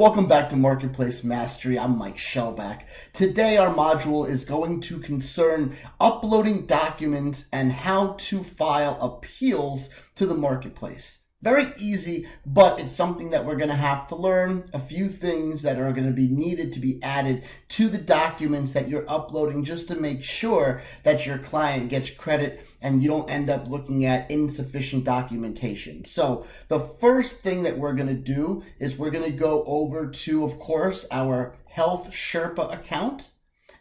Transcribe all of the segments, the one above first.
Welcome back to Marketplace Mastery. I'm Mike Shellback. Today our module is going to concern uploading documents and how to file appeals to the marketplace. Very easy, but it's something that we're going to have to learn. A few things that are going to be needed to be added to the documents that you're uploading just to make sure that your client gets credit and you don't end up looking at insufficient documentation. So the first thing that we're going to do is we're going to go over to, of course, our Health Sherpa account,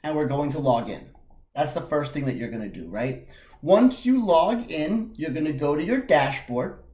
and we're going to log in. That's the first thing that you're going to do, right? Once you log in, you're going to go to your dashboard.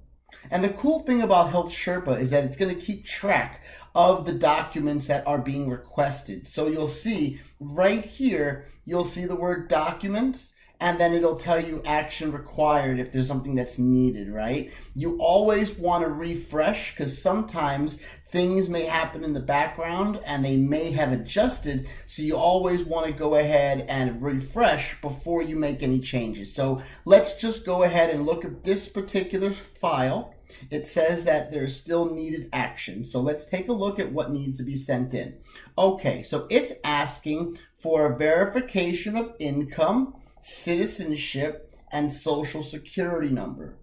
And the cool thing about Health Sherpa is that it's going to keep track of the documents that are being requested. So you'll see right here, you'll see the word documents, and then it'll tell you action required if there's something that's needed, right? You always want to refresh because sometimes things may happen in the background and they may have adjusted. So you always want to go ahead and refresh before you make any changes. So let's just go ahead and look at this particular file. It says that there's still needed action. So let's take a look at what needs to be sent in. Okay, so it's asking for a verification of income, citizenship, and social security number.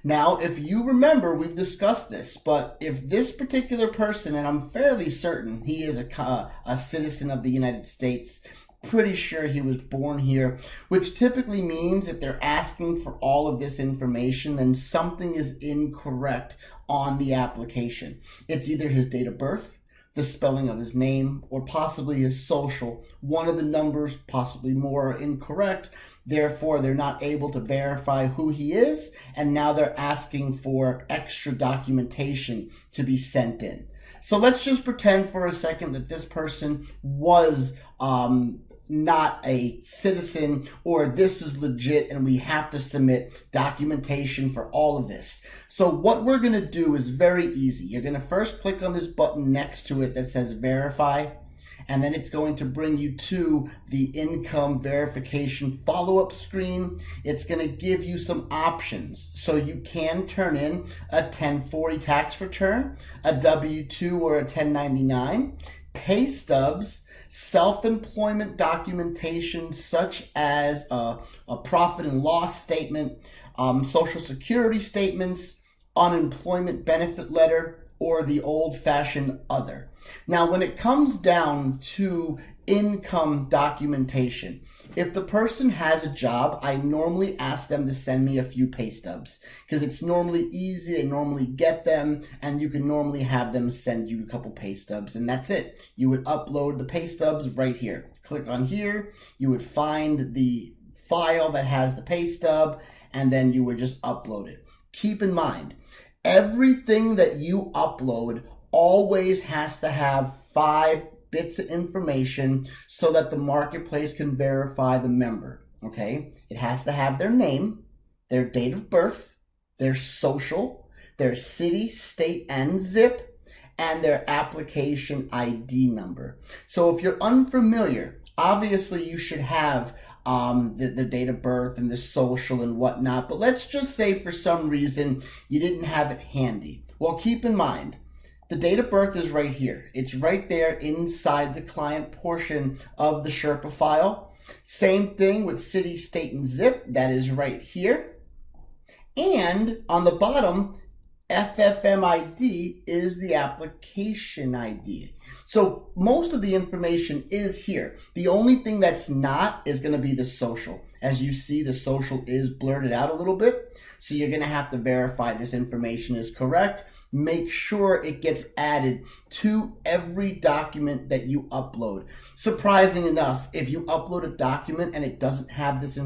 Now, if you remember, we've discussed this, but if this particular person, and I'm fairly certain he is a citizen of the United States, pretty sure he was born here, which typically means if they're asking for all of this information, then something is incorrect on the application. It's either his date of birth, the spelling of his name, or possibly his social. One of the numbers, possibly more, are incorrect. Therefore, they're not able to verify who he is, and now they're asking for extra documentation to be sent in. So let's just pretend for a second that this person was not a citizen, or this is legit and we have to submit documentation for all of this. So what we're going to do is very easy. You're going to first click on this button next to it that says verify, and then it's going to bring you to the income verification follow-up screen. It's going to give you some options. So you can turn in a 1040 tax return, a W-2 or a 1099, pay stubs, self-employment documentation such as a profit and loss statement, social security statements, unemployment benefit letter, or the old-fashioned other. Now, when it comes down to income documentation, if the person has a job, I normally ask them to send me a few pay stubs because it's normally easy, they normally get them, and you can normally have them send you a couple pay stubs, and that's it. You would upload the pay stubs right here. Click on here, you would find the file that has the pay stub, and then you would just upload it. Keep in mind, everything that you upload always has to have 5 bits of information so that the marketplace can verify the member, okay? It has to have their name, their date of birth, their social, their city, state, and zip, and their application ID number. So if you're unfamiliar, obviously you should have the date of birth and the social and whatnot, but let's just say for some reason you didn't have it handy. Well, keep in mind, the date of birth is right here. It's right there inside the client portion of the Sherpa file. Same thing with city, state, and zip. That is right here. And on the bottom, FFMID is the application ID. So most of the information is here. The only thing that's not is going to be the social. As you see, the social is blurted out a little bit. So you're going to have to verify this information is correct. Make sure it gets added to every document that you upload. Surprising enough, if you upload a document and it doesn't have this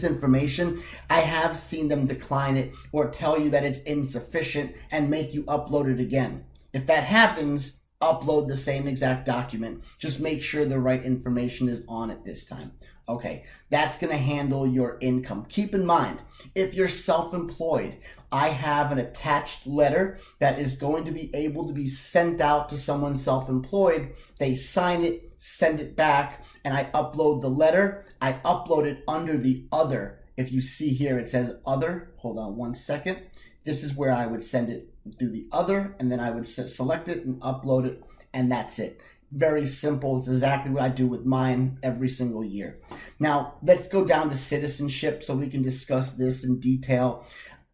information, I have seen them decline it or tell you that it's insufficient and make you upload it again. If that happens, upload the same exact document. Just make sure the right information is on it this time. Okay, that's going to handle your income. Keep in mind, if you're self-employed, I have an attached letter that is going to be able to be sent out to someone self-employed. They sign it, send it back, and I upload the letter. I upload it under the other if you see here, it says other. Hold on one second. This is where I would send it through the other, and then I would select it and upload it, and that's it. Very simple. It's exactly what I do with mine every single year. Now, let's go down to citizenship so we can discuss this in detail.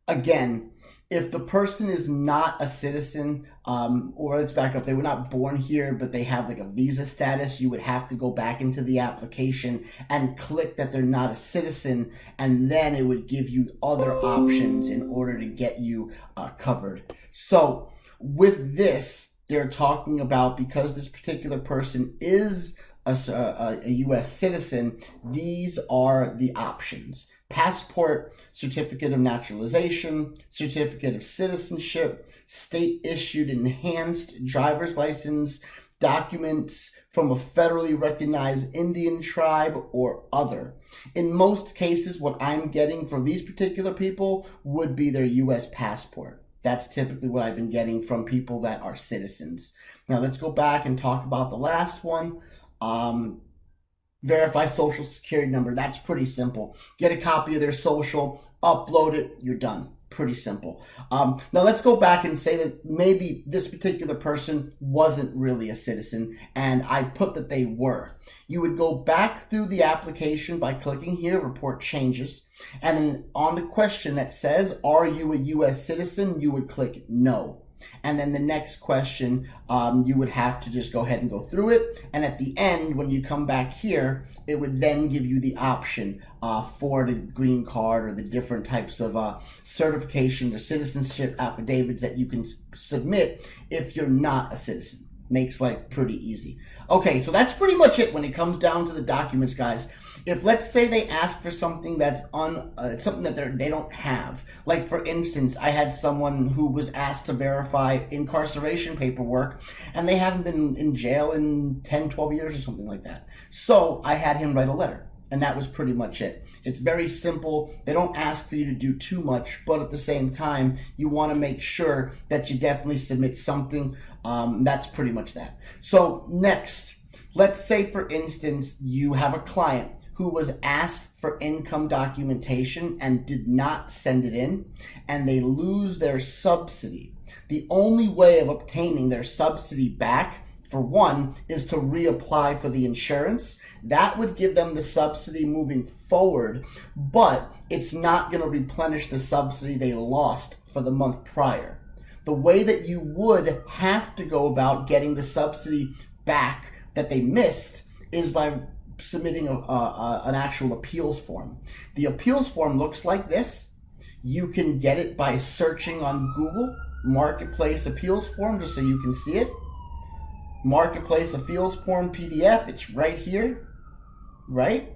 Again, if the person is not a citizen, or let's back up, they were not born here, but they have like a visa status, you would have to go back into the application and click that they're not a citizen, and then it would give you other options in order to get you covered. So with this, they're talking about, because this particular person is a U.S. citizen, these are the options: passport, certificate of naturalization, certificate of citizenship, state-issued enhanced driver's license, documents from a federally recognized Indian tribe, or other. In most cases, what I'm getting from these particular people would be their U.S. passport. That's typically what I've been getting from people that are citizens. Now let's go back and talk about the last one. Verify social security number. That's pretty simple. Get a copy of their social, upload it, you're done. Pretty simple. Now let's go back and say that maybe this particular person wasn't really a citizen, and I put that they were. You would go back through the application by clicking here, report changes, and then on the question that says, are you a U.S. citizen, you would click no. And then the next question, you would have to just go ahead and go through it. And at the end, when you come back here, it would then give you the option for the green card or the different types of certification or citizenship affidavits that you can submit if you're not a citizen. Makes life pretty easy. Okay, so that's pretty much it when it comes down to the documents, guys. If, let's say, they ask for something that's something that they don't have, like for instance, I had someone who was asked to verify incarceration paperwork, and they haven't been in jail in 10, 12 years or something like that. So I had him write a letter, and that was pretty much it. It's very simple. They don't ask for you to do too much, but at the same time, you want to make sure that you definitely submit something. That's pretty much that. So next, let's say, for instance, you have a client who was asked for income documentation and did not send it in, and they lose their subsidy. The only way of obtaining their subsidy back, for one, is to reapply for the insurance. That would give them the subsidy moving forward, but it's not going to replenish the subsidy they lost for the month prior. The way that you would have to go about getting the subsidy back that they missed is by submitting an actual appeals form. The appeals form looks like this. You can get it by searching on Google, Marketplace Appeals Form, just so you can see it. Marketplace Appeals Form PDF, it's right here, right?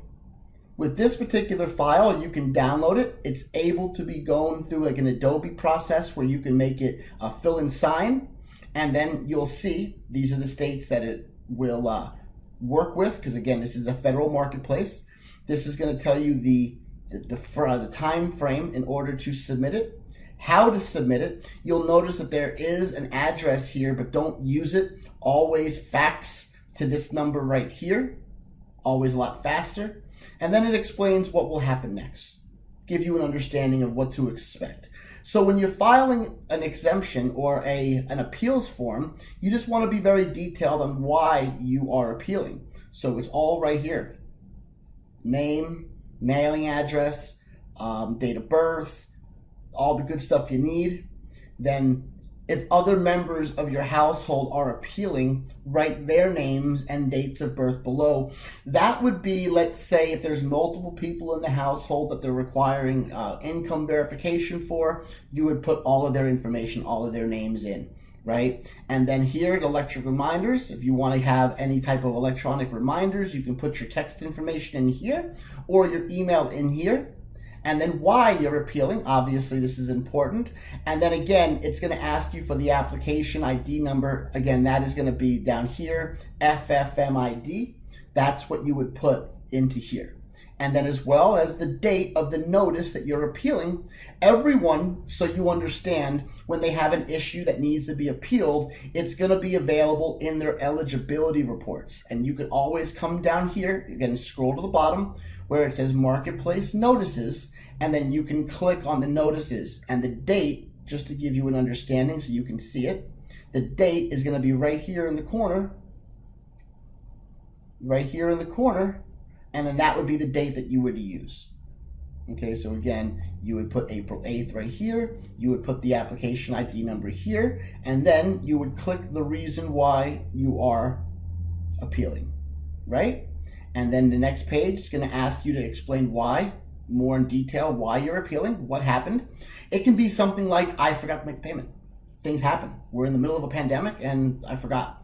With this particular file, you can download it. It's able to be going through like an Adobe process where you can make it fill and sign, and then you'll see these are the states that it will work with, because again, this is a federal marketplace. This is going to tell you the time frame in order to submit it, how to submit it. You'll notice that there is an address here, but don't use it. Always fax to this number right here. Always a lot faster. And then it explains what will happen next. Give you an understanding of what to expect. So when you're filing an exemption or an appeals form, you just want to be very detailed on why you are appealing. So it's all right here. Name, mailing address, date of birth, all the good stuff you need. Then if other members of your household are appealing, write their names and dates of birth below. That would be, let's say, if there's multiple people in the household that they're requiring income verification for, you would put all of their information, all of their names in, right? And then here, the electric reminders. If you want to have any type of electronic reminders, you can put your text information in here or your email in here. And then why you're appealing. Obviously, this is important. And then again, it's going to ask you for the application ID number. Again, that is going to be down here, FFMID. That's what you would put into here. and then as well as the date of the notice that you're appealing. Everyone, so you understand, when they have an issue that needs to be appealed, it's going to be available in their eligibility reports. And you can always come down here, again, scroll to the bottom where it says Marketplace Notices, and then you can click on the notices, and the date, just to give you an understanding so you can see it, the date is going to be right here in the corner, and then that would be the date that you would use. Okay, so again, you would put April 8th right here, you would put the application ID number here, and then you would click the reason why you are appealing, right? And then the next page is going to ask you to explain why, more in detail, why you're appealing, what happened. It can be something like, I forgot to make the payment. Things happen. We're in the middle of a pandemic and I forgot.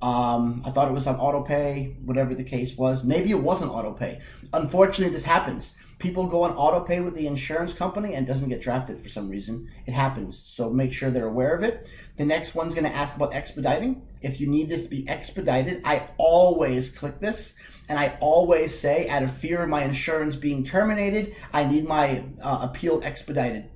I thought it was on auto pay, whatever the case was. Maybe it wasn't auto pay. Unfortunately, this happens. People go on auto pay with the insurance company and it doesn't get drafted for some reason. It happens. So make sure they're aware of it. The next one's going to ask about expediting. If you need this to be expedited, I always click this and I always say, out of fear of my insurance being terminated, I need my appeal expedited.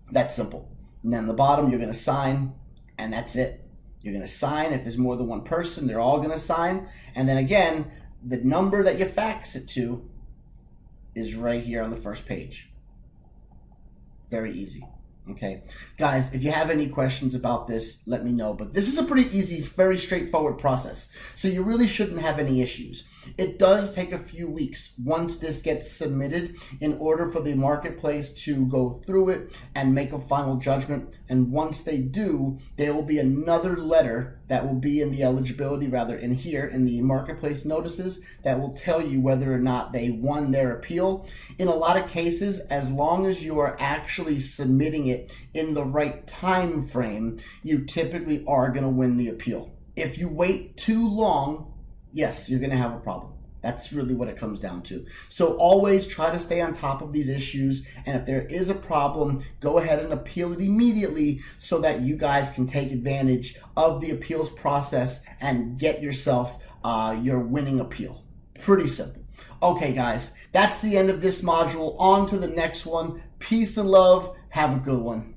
That's simple. And then on the bottom, you're going to sign, and that's it. You're going to sign. If there's more than one person, they're all going to sign. And then again, the number that you fax it to is right here on the first page. Very easy. Okay, guys, if you have any questions about this, let me know. But this is a pretty easy, very straightforward process. So you really shouldn't have any issues. It does take a few weeks once this gets submitted in order for the marketplace to go through it and make a final judgment. And once they do, there will be another letter that will be in the eligibility, rather in here in the marketplace notices, that will tell you whether or not they won their appeal. In a lot of cases, as long as you are actually submitting it in the right time frame, you typically are going to win the appeal. If you wait too long, yes, you're going to have a problem. That's really what it comes down to. So always try to stay on top of these issues, and if there is a problem, go ahead and appeal it immediately so that you guys can take advantage of the appeals process and get yourself your winning appeal. Pretty simple. Okay, guys, that's the end of this module. On to the next one. Peace and love. Have a good one.